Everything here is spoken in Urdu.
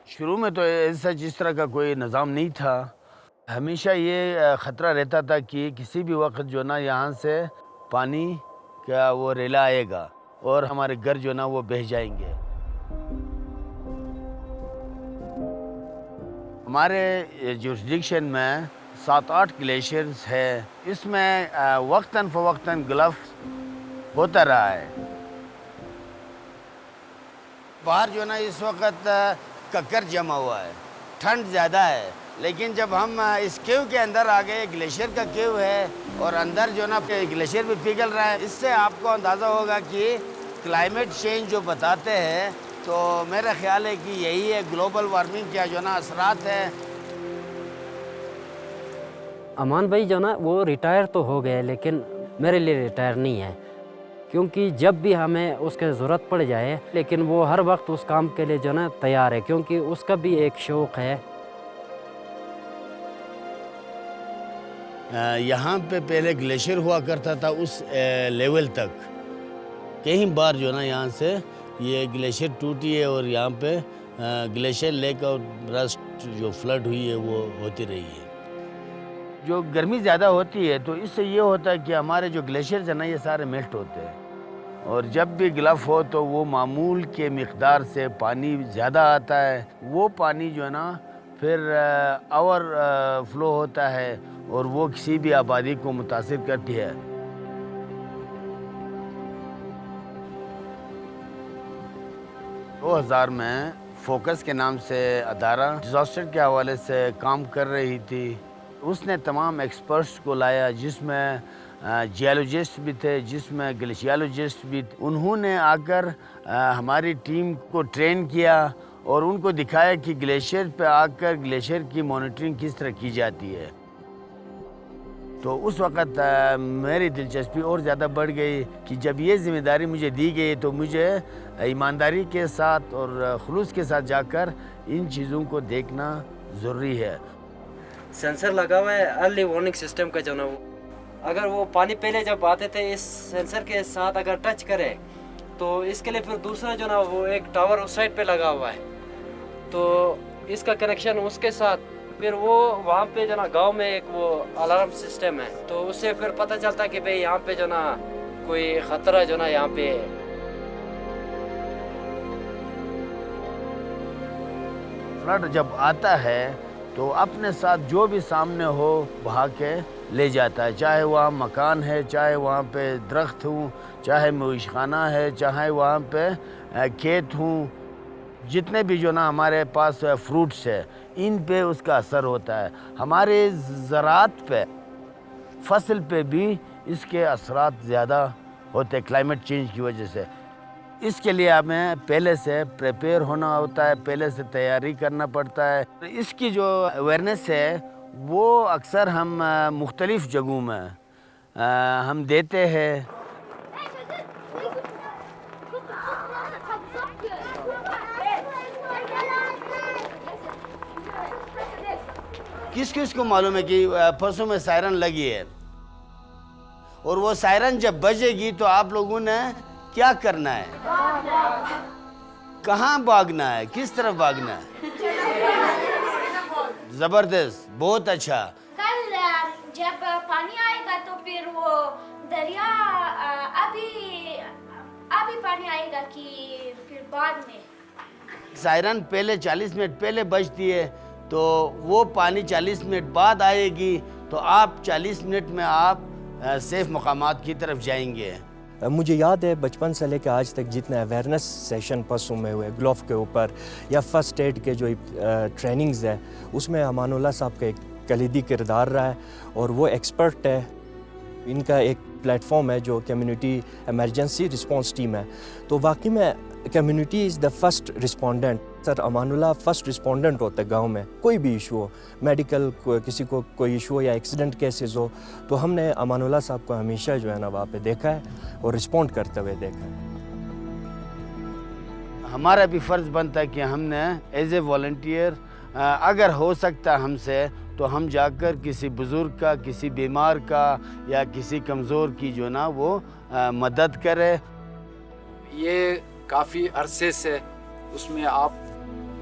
شروع میں تو ایسا جس طرح کا کوئی نظام نہیں تھا. ہمیشہ یہ خطرہ رہتا تھا کہ کسی بھی وقت جو نا یہاں سے پانی کا وہ ریلا آئے گا اور ہمارے گھر جو نا وہ بہہ جائیں گے. ہمارے جورسڈکشن میں 7-8 گلیشیئرز ہے. اس میں وقتاً فوقتاً گلف ہوتا رہا ہے. باہر جو نا اس وقت ککر جمع ہوا ہے، ٹھنڈ زیادہ ہے، لیکن جب ہم اس کیو کے اندر آ گئے، گلیشیئر کا کیو ہے اور اندر جو نا گلیشیئر بھی پگھل رہا ہے. اس سے آپ کو اندازہ ہوگا کہ کلائمیٹ چینج جو بتاتے ہیں تو میرا خیال ہے کہ یہی ہے گلوبل وارمنگ کا جو نا اثرات ہے. امان بھائی جو نا وہ ریٹائر تو ہو گئے لیکن میرے لیے ریٹائر نہیں ہے، کیونکہ جب بھی ہمیں اس کی ضرورت پڑ جائے لیکن وہ ہر وقت اس کام کے لیے جو نا تیار ہے، کیونکہ اس کا بھی ایک شوق ہے. یہاں پہ پہلے گلیشیئر ہوا کرتا تھا اس لیول تک. کئی بار جو نا یہاں سے یہ گلیشیئر ٹوٹی ہے اور یہاں پہ گلیشیئر لیک اور رسٹ جو فلڈ ہوئی ہے وہ ہوتی رہی ہے. جو گرمی زیادہ ہوتی ہے تو اس سے یہ ہوتا ہے کہ ہمارے جو گلیشیئرز ہیں نا یہ سارے میلٹ ہوتے ہیں، اور جب بھی گلف ہو تو وہ معمول کے مقدار سے پانی زیادہ آتا ہے. وہ پانی جو ہے نا پھر اوور فلو ہوتا ہے اور وہ کسی بھی آبادی کو متاثر کرتی ہے. دو ہزار میں فوکس کے نام سے ادارہ ڈیزاسٹر کے حوالے سے کام کر رہی تھی. اس نے تمام ایکسپرٹس کو لایا، جس میں جیولوجسٹ بھی تھے، جس میں گلیشیالوجسٹ بھی تھے. انہوں نے آ کر ہماری ٹیم کو ٹرین کیا اور ان کو دکھایا کہ گلیشیئر پہ آ کر گلیشیئر کی مانیٹرنگ کس طرح کی جاتی ہے. تو اس وقت میری دلچسپی اور زیادہ بڑھ گئی کہ جب یہ ذمہ داری مجھے دی گئی تو مجھے ایمانداری کے ساتھ اور خلوص کے ساتھ جا کر ان چیزوں کو دیکھنا ضروری ہے. سینسر لگا ہوا ہے ارلی وارننگ سسٹم کا جو نا، اگر وہ پانی پہلے جب آتے تھے اس سینسر کے ساتھ اگر ٹچ کرے تو اس کے لیے پھر دوسرا جو نا وہ ایک ٹاور اس سائڈ پہ لگا ہوا ہے، تو اس کا کنیکشن اس کے ساتھ پھر وہ وہاں پہ جو نا گاؤں میں ایک وہ الارم سسٹم ہے، تو اس سے پھر پتہ چلتا ہے کہ بھئی یہاں پہ جو نا کوئی خطرہ جو نا یہاں پہ. فلڈ جب آتا ہے تو اپنے ساتھ جو بھی سامنے ہو بہا کے لے جاتا ہے، چاہے وہاں مکان ہے، چاہے وہاں پہ درخت ہوں، چاہے معیش خانہ ہے، چاہے وہاں پہ کھیت ہوں. جتنے بھی جو نا ہمارے پاس فروٹس ہے ان پہ اس کا اثر ہوتا ہے. ہمارے زراعت پہ، فصل پہ بھی اس کے اثرات زیادہ ہوتے ہیں کلائمیٹ چینج کی وجہ سے. اس کے لیے ہمیں پہلے سے پریپیئر ہونا ہوتا ہے، پہلے سے تیاری کرنا پڑتا ہے. اس کی جو اویئرنیس ہے وہ اکثر ہم مختلف جگہوں میں ہم دیتے ہیں. کس کس کو معلوم ہے کہ پرسوں میں سائرن لگی ہے اور وہ سائرن جب بجے گی تو آپ لوگوں نے کیا کرنا ہے؟ کہاں بھاگنا ہے؟ کس طرف بھاگنا ہے؟ زبردست، بہت اچھا. کل جب پانی آئے گا تو پھر وہ دریا ابھی پانی آئے گا کہ پھر بعد میں سائرن پہلے 40 منٹ پہلے بجتی ہے تو وہ پانی 40 منٹ بعد آئے گی تو آپ 40 منٹ میں آپ سیف مقامات کی طرف جائیں گے. مجھے یاد ہے بچپن سے لے کے آج تک جتنے اویئرنیس سیشن پرسوں میں ہوئے گلوف کے اوپر یا فرسٹ ایڈ کے جو ٹریننگز ہے، اس میں امان اللہ صاحب کا ایک کلیدی کردار رہا ہے اور وہ ایکسپرٹ ہے. ان کا ایک پلیٹ فارم ہے جو کمیونٹی ایمرجنسی رسپانس ٹیم ہے، تو واقعی میں community is the first respondent. Sir Amanullah first respondent ہوتا ہے گاؤں میں، کوئی بھی ایشو ہو، میڈیکل کسی کو کوئی ایشو ہو یا ایکسیڈنٹ کیسز ہو، تو ہم نے امان اللہ صاحب کو ہمیشہ جو ہے نا وہاں پہ دیکھا ہے اور رسپونڈ کرتے ہوئے دیکھا ہے. ہمارا بھی فرض بنتا ہے کہ ہم نے ایز اے والنٹیئر اگر ہو سکتا ہم سے تو ہم جا کر کسی بزرگ کا، کسی بیمار کا یا کسی کمزور کی جو نا وہ مدد کرے. یہ کافی عرصے سے اس میں آپ